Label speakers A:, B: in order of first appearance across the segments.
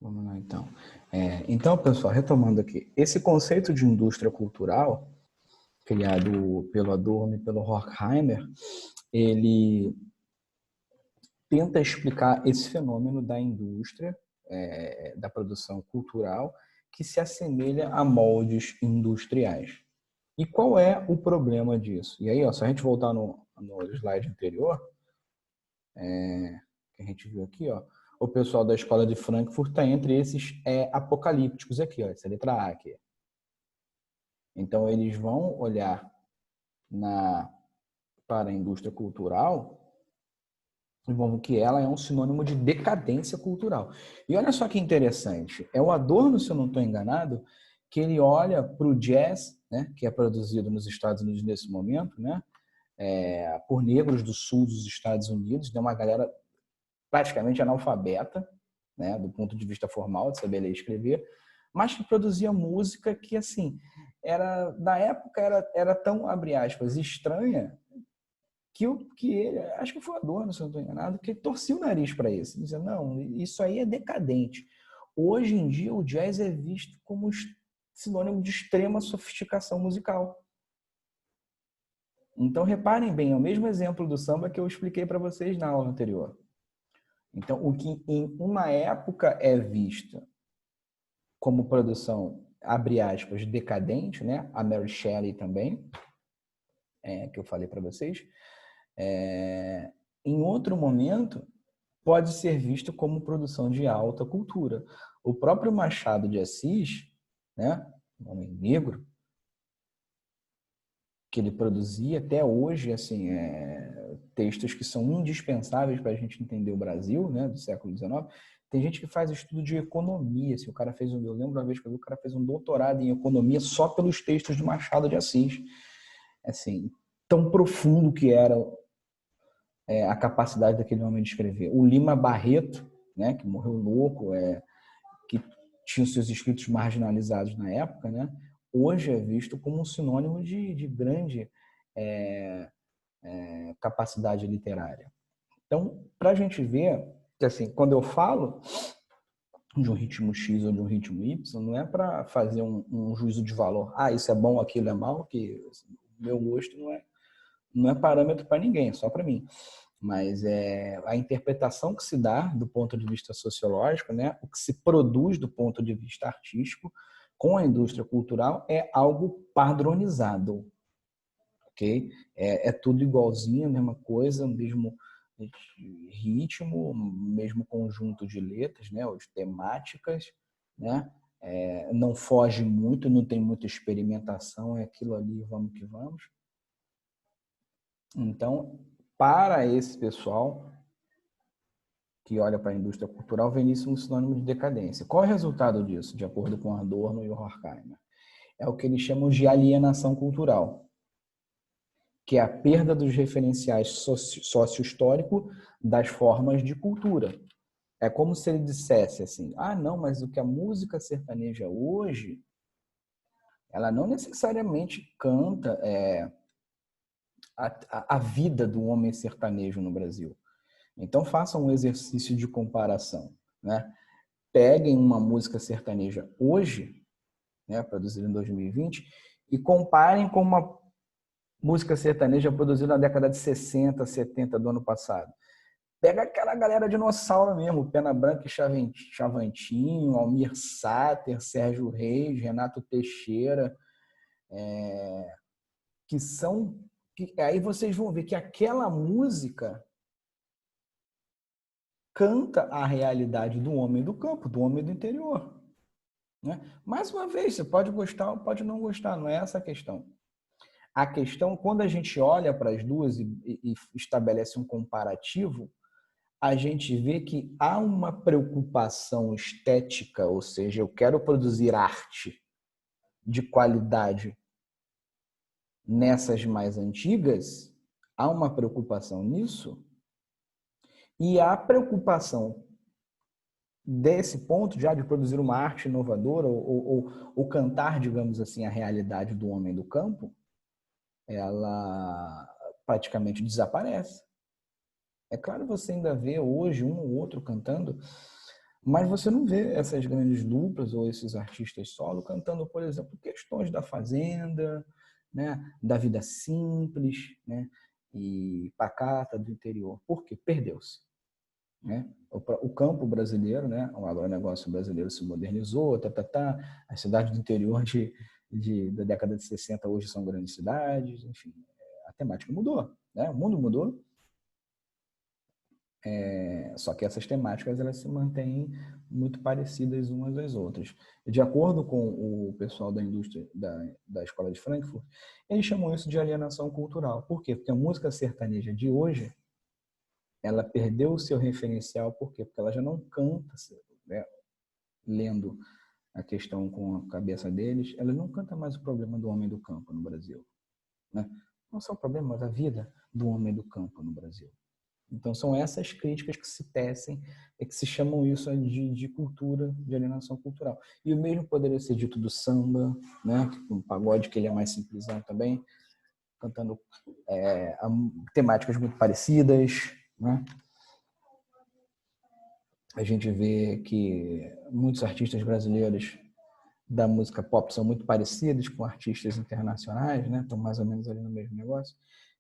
A: Vamos lá, então. Então, pessoal, retomando aqui, esse conceito de indústria cultural, criado pelo Adorno e pelo Horkheimer, ele tenta explicar esse fenômeno da indústria, da produção cultural, que se assemelha a moldes industriais. E qual é o problema disso? E aí, ó, se a gente voltar no slide anterior, que a gente viu aqui, ó, o pessoal da escola de Frankfurt está entre esses apocalípticos aqui, ó, essa letra A aqui. Então, eles vão olhar para a indústria cultural e vão ver que ela é um sinônimo de decadência cultural. E olha só que interessante, é o Adorno, se eu não estou enganado, que ele olha para o jazz, né, que é produzido nos Estados Unidos nesse momento, né, por negros do sul dos Estados Unidos, né, uma galera praticamente analfabeta, né, do ponto de vista formal, de saber ler e escrever, mas que produzia música que, assim, na época era tão, abre aspas, estranha, que ele, acho que foi Adorno, se eu não estou enganado, que torcia o nariz para isso. Dizia, não, isso aí é decadente. Hoje em dia, o jazz é visto como sinônimo de extrema sofisticação musical. Então, reparem bem, é o mesmo exemplo do samba que eu expliquei para vocês na aula anterior. Então, o que em uma época é visto como produção, abre aspas, decadente, né? A Mary Shelley também, que eu falei para vocês, em outro momento pode ser visto como produção de alta cultura. O próprio Machado de Assis, né? Um homem negro, que ele produzia até hoje, assim, textos que são indispensáveis para a gente entender o Brasil, né, do século XIX. Tem gente que faz estudo de economia. Assim, o cara fez eu lembro uma vez que eu vi, o cara fez um doutorado em economia só pelos textos de Machado de Assis. Assim, tão profundo que era a capacidade daquele homem de escrever. O Lima Barreto, né, que morreu louco, que tinha seus escritos marginalizados na época, né, hoje é visto como um sinônimo de grande capacidade literária. Então, para a gente ver que, assim, quando eu falo de um ritmo X ou de um ritmo Y, não é para fazer um juízo de valor. Ah, isso é bom, aquilo é mal, que assim, o meu gosto não é parâmetro para ninguém, é só para mim. Mas a interpretação que se dá do ponto de vista sociológico, né, o que se produz do ponto de vista artístico com a indústria cultural é algo padronizado, ok? É tudo igualzinho, a mesma coisa, o mesmo ritmo, mesmo conjunto de letras, né, as temáticas, né? Não foge muito, não tem muita experimentação, é aquilo ali, vamos que vamos. Então, para esse pessoal que olha para a indústria cultural, vê nisso um sinônimo de decadência. Qual é o resultado disso, de acordo com Adorno e Horkheimer? É o que eles chamam de alienação cultural, que é a perda dos referenciais sócio-histórico das formas de cultura. É como se ele dissesse assim, ah, não, mas o que a música sertaneja hoje, ela não necessariamente canta a vida do homem sertanejo no Brasil. Então, façam um exercício de comparação, né? Peguem uma música sertaneja hoje, né, produzida em 2020, e comparem com uma música sertaneja produzida na década de 60, 70 do ano passado. Pega aquela galera dinossauro mesmo, Pena Branca e Chavantinho, Almir Sater, Sérgio Reis, Renato Teixeira, que são... aí vocês vão ver que aquela música canta a realidade do homem do campo, do homem do interior. Né? Mais uma vez, você pode gostar ou pode não gostar, não é essa a questão. A questão, quando a gente olha para as duas e estabelece um comparativo, a gente vê que há uma preocupação estética, ou seja, eu quero produzir arte de qualidade nessas mais antigas, há uma preocupação nisso, e há preocupação desse ponto já de produzir uma arte inovadora ou cantar, digamos assim, a realidade do homem do campo, ela praticamente desaparece. É claro que você ainda vê hoje um ou outro cantando, Mas você não vê essas grandes duplas ou esses artistas solo cantando, por exemplo, questões da fazenda, né, da vida simples, né, e pacata do interior. Por quê? Perdeu-se. Né? O campo brasileiro, né? O agronegócio brasileiro se modernizou, as cidades do interior da década de 60 hoje são grandes cidades, enfim, a temática mudou, né? O mundo mudou, só que essas temáticas elas se mantêm muito parecidas umas às outras. De acordo com o pessoal da indústria da Escola de Frankfurt, eles chamam isso de alienação cultural. Por quê? Porque a música sertaneja de hoje ela perdeu o seu referencial, por quê? Porque ela já não canta, né? Lendo a questão com a cabeça deles, ela não canta mais o problema do homem do campo no Brasil. Né? Não são problemas da vida do homem do campo no Brasil. Então, são essas críticas que se tecem e que se chamam isso de cultura, de alienação cultural. E o mesmo poderia ser dito do samba, né? Um pagode que ele é mais simplesão também, cantando temáticas muito parecidas, né? A gente vê que muitos artistas brasileiros da música pop são muito parecidos com artistas internacionais, né? Estão mais ou menos ali no mesmo negócio.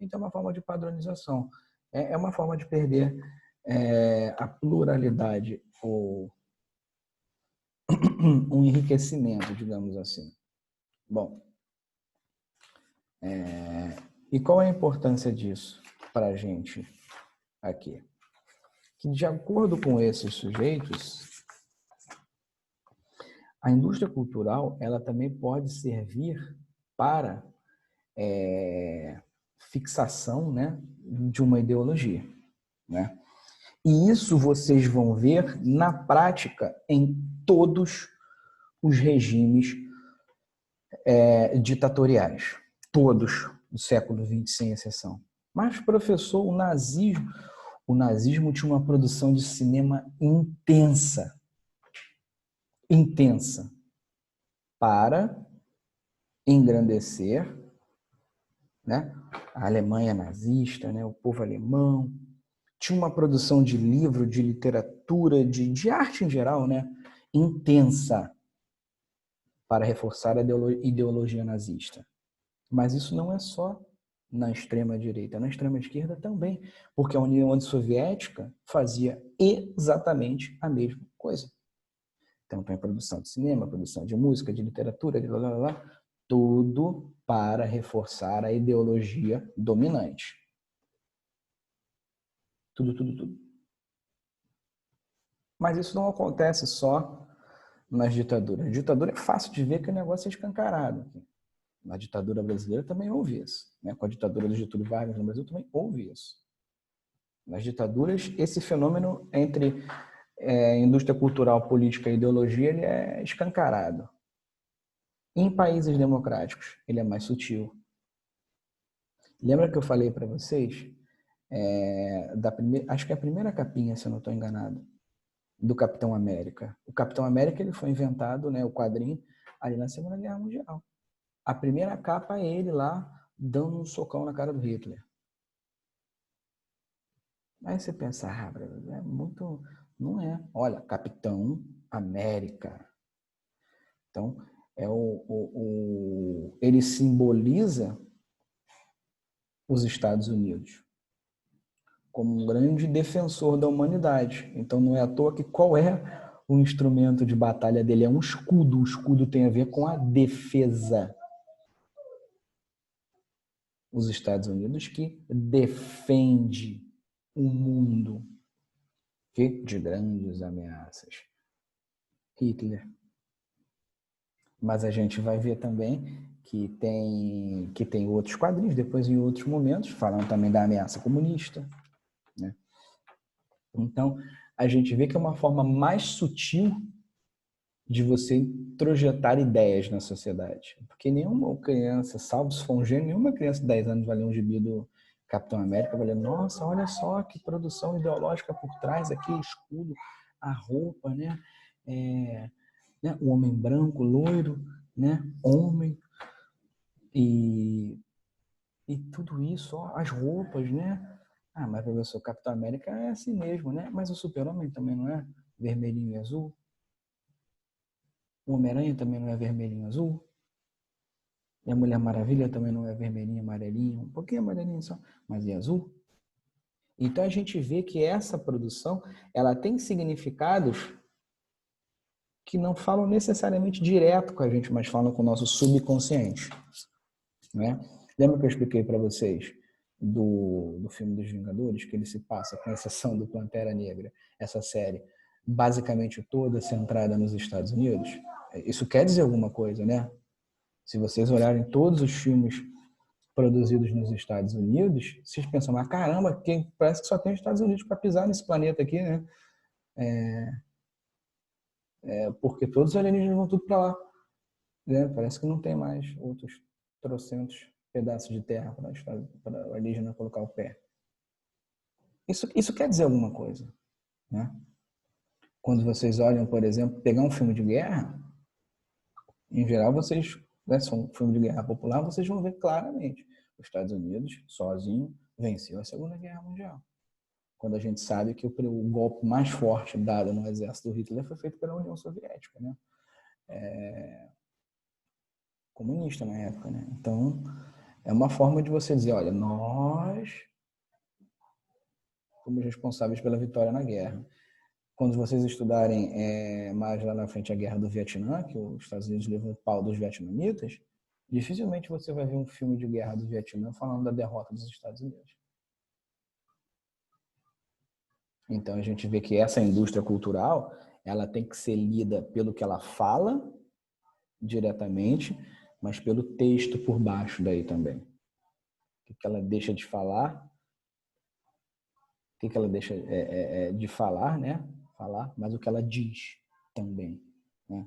A: Então, é uma forma de padronização. É uma forma de perder a pluralidade, ou um enriquecimento, digamos assim. Bom, e qual é a importância disso para a gente aqui? Que, de acordo com esses sujeitos, a indústria cultural ela também pode servir para fixação, né, de uma ideologia. Né? E isso vocês vão ver na prática em todos os regimes ditatoriais. Todos do século XX, sem exceção. Mas, professor, o nazismo tinha uma produção de cinema intensa. Intensa. Para engrandecer, né, a Alemanha nazista, né, o povo alemão. Tinha uma produção de livro, de literatura, de arte em geral, né, intensa para reforçar a ideologia nazista. Mas isso não é só na extrema-direita, na extrema-esquerda também, porque a União Soviética fazia exatamente a mesma coisa. Então, tem produção de cinema, produção de música, de literatura, de tudo para reforçar a ideologia dominante. Tudo. Mas isso não acontece só nas ditaduras. Na ditadura é fácil de ver que o negócio é escancarado. Na ditadura brasileira também houve isso. Né? Com a ditadura do Getúlio Vargas no Brasil também houve isso. Nas ditaduras, esse fenômeno entre indústria cultural, política e ideologia ele é escancarado. Em países democráticos, ele é mais sutil. Lembra que eu falei para vocês acho que é a primeira capinha, se eu não estou enganado, do Capitão América. O Capitão América ele foi inventado, né, o quadrinho, ali na Segunda Guerra Mundial. A primeira capa é ele lá dando um socão na cara do Hitler. Aí você pensa, é muito... Não é. Olha, Capitão América. Então, ele simboliza os Estados Unidos como um grande defensor da humanidade. Então, não é à toa que qual é o instrumento de batalha dele? É um escudo. O escudo tem a ver com a defesa. Os Estados Unidos que defende o mundo de grandes ameaças. Hitler. Mas a gente vai ver também que tem outros quadrinhos, depois em outros momentos, falando também da ameaça comunista. Né? Então, a gente vê que é uma forma mais sutil de você introjetar ideias na sociedade. Porque nenhuma criança, salvo se for um gênio, nenhuma criança de 10 anos vai ler um gibi do Capitão América, vai ler, nossa, olha só que produção ideológica por trás aqui, o escudo, a roupa, né? Né? O homem branco, loiro, né? Homem, e tudo isso, ó, as roupas, né? Ah, mas professor, Capitão América é assim mesmo, né? Mas o Super-Homem também não é? vermelhinho e azul. O Homem-Aranha também não é vermelhinho e azul. E a Mulher Maravilha também não é vermelhinho e amarelinho. Um pouquinho amarelinho só, mas é azul. Então a gente vê que essa produção, ela tem significados que não falam necessariamente direto com a gente, mas falam com o nosso subconsciente, né? Lembra que eu expliquei para vocês do filme dos Vingadores, que ele se passa, com exceção do Pantera Negra, essa série basicamente toda centrada nos Estados Unidos? Isso quer dizer alguma coisa, né? Se vocês olharem todos os filmes produzidos nos Estados Unidos, vocês pensam, mas caramba, parece que só tem os Estados Unidos para pisar nesse planeta aqui, né? Porque todos os alienígenas vão tudo para lá, né? Parece que não tem mais outros trocentos pedaços de terra para o alienígena colocar o pé. Isso quer dizer alguma coisa, né? Quando vocês olham, por exemplo, pegar um filme de guerra, em geral vocês, né, se for um filme de guerra popular, vocês vão ver claramente os Estados Unidos, sozinho, venceu a Segunda Guerra Mundial. Quando a gente sabe que o golpe mais forte dado no exército do Hitler foi feito pela União Soviética, né? Comunista na época, né? Então, é uma forma de você dizer, olha, nós fomos responsáveis pela vitória na guerra. Quando vocês estudarem mais lá na frente a Guerra do Vietnã, que os Estados Unidos levou o pau dos vietnamitas, dificilmente você vai ver um filme de guerra do Vietnã falando da derrota dos Estados Unidos. Então a gente vê que essa indústria cultural, ela tem que ser lida pelo que ela fala diretamente, mas pelo texto por baixo daí também. O que ela deixa de falar, o que ela deixa de falar, né? Falar, mas o que ela diz também, né?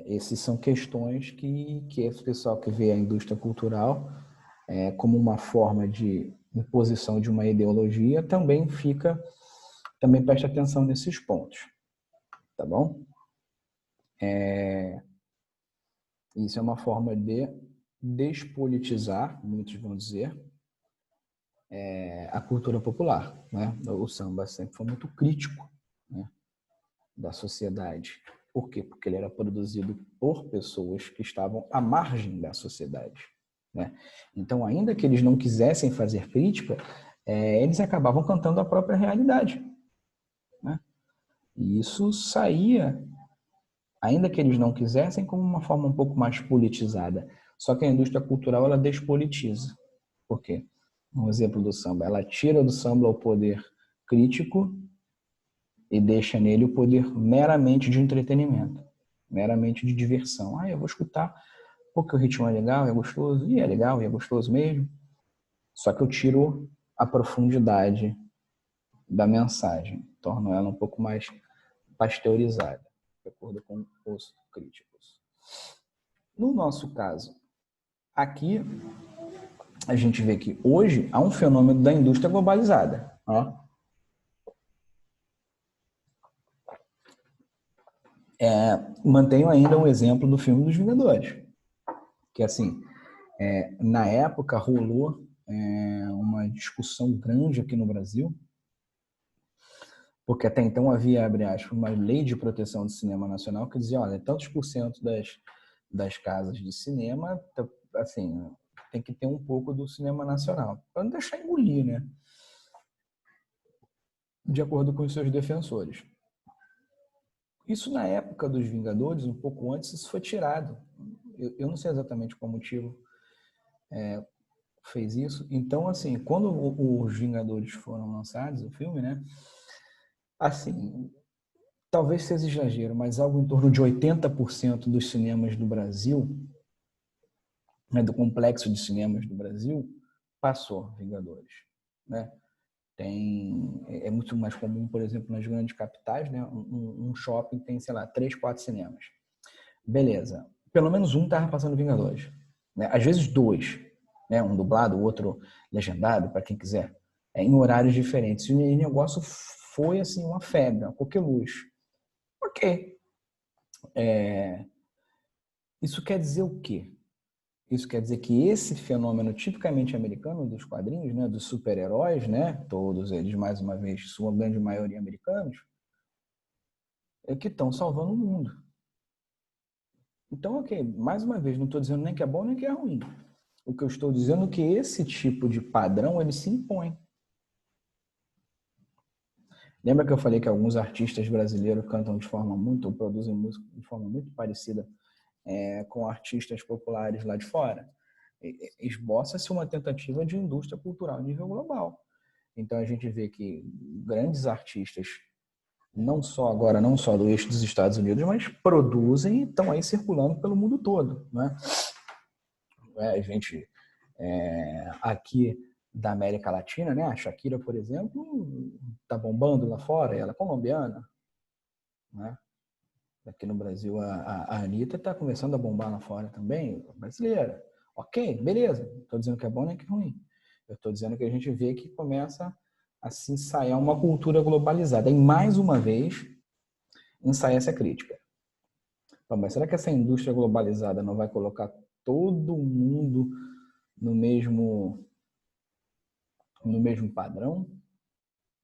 A: Essas são questões que esse pessoal que vê a indústria cultural como uma forma de imposição de uma ideologia também presta atenção nesses pontos, tá bom? Isso é uma forma de despolitizar, muitos vão dizer, a cultura popular, né? O samba sempre foi muito crítico, né, da sociedade. Por quê? Porque ele era produzido por pessoas que estavam à margem da sociedade, né? Então, ainda que eles não quisessem fazer crítica, eles acabavam cantando a própria realidade, né? E isso saía, ainda que eles não quisessem, como uma forma um pouco mais politizada. Só que a indústria cultural, ela despolitiza. Por quê? Um exemplo do samba, ela tira do samba o poder crítico e deixa nele o poder meramente de entretenimento, meramente de diversão. Eu vou escutar porque o ritmo é legal, é gostoso, e é legal, e é gostoso mesmo. Só que eu tiro a profundidade da mensagem, torno ela um pouco mais pasteurizada, de acordo com os críticos. No nosso caso, aqui a gente vê que hoje há um fenômeno da indústria globalizada. Mantenho ainda o exemplo do filme dos Vingadores, que assim, na época rolou uma discussão grande aqui no Brasil, porque até então havia, abre aspas, uma lei de proteção do cinema nacional que dizia, olha, tantos por cento das casas de cinema, assim, tem que ter um pouco do cinema nacional, para não deixar engolir, né? De acordo com os seus defensores. Isso na época dos Vingadores, um pouco antes, isso foi tirado. Eu não sei exatamente qual motivo fez isso. Então, assim, quando os Vingadores foram lançados, o filme, né? Assim, talvez seja exagero, mas algo em torno de 80% dos cinemas do Brasil, né, do complexo de cinemas do Brasil, passou Vingadores, né? É muito mais comum, por exemplo, nas grandes capitais, né? Um shopping tem, sei lá, 3, 4 cinemas. Beleza. Pelo menos um estava passando Vingadores, né? Às vezes 2, né? Um dublado, o outro legendado, para quem quiser, em horários diferentes. E o negócio foi assim uma febre, uma coqueluche. Ok. Isso quer dizer o quê? Isso quer dizer que esse fenômeno tipicamente americano dos quadrinhos, né, dos super-heróis, né, todos eles, mais uma vez, sua grande maioria americanos, é que estão salvando o mundo. Então, ok, mais uma vez, não estou dizendo nem que é bom nem que é ruim. O que eu estou dizendo é que esse tipo de padrão, ele se impõe. Lembra que eu falei que alguns artistas brasileiros cantam de forma muito, ou produzem música de forma muito parecida com artistas populares lá de fora? Esboça-se uma tentativa de indústria cultural a nível global. Então a gente vê que grandes artistas, não só do eixo dos Estados Unidos, mas produzem e estão aí circulando pelo mundo todo, né? A gente aqui da América Latina, né? A Shakira, por exemplo, está bombando lá fora, ela é colombiana, né? Aqui no Brasil, a Anitta está começando a bombar lá fora também, brasileira. Ok, beleza. Estou dizendo que é bom nem que é ruim. Eu estou dizendo que a gente vê que começa a se ensaiar uma cultura globalizada. E mais uma vez, ensaiar essa crítica. Mas será que essa indústria globalizada não vai colocar todo mundo no mesmo padrão,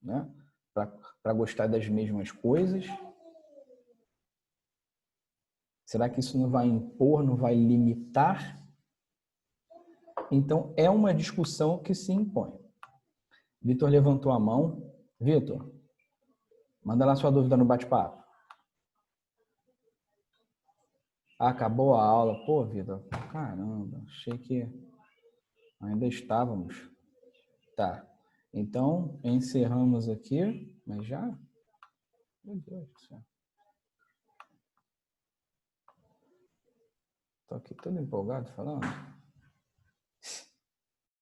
A: né? Para gostar das mesmas coisas? Será que isso não vai impor, não vai limitar? Então, é uma discussão que se impõe. Vitor levantou a mão. Vitor, manda lá sua dúvida no bate-papo. Acabou a aula. Pô, Vitor, caramba, achei que ainda estávamos. Tá. Então, encerramos aqui, mas já? Meu Deus do céu. Tô aqui todo empolgado falando.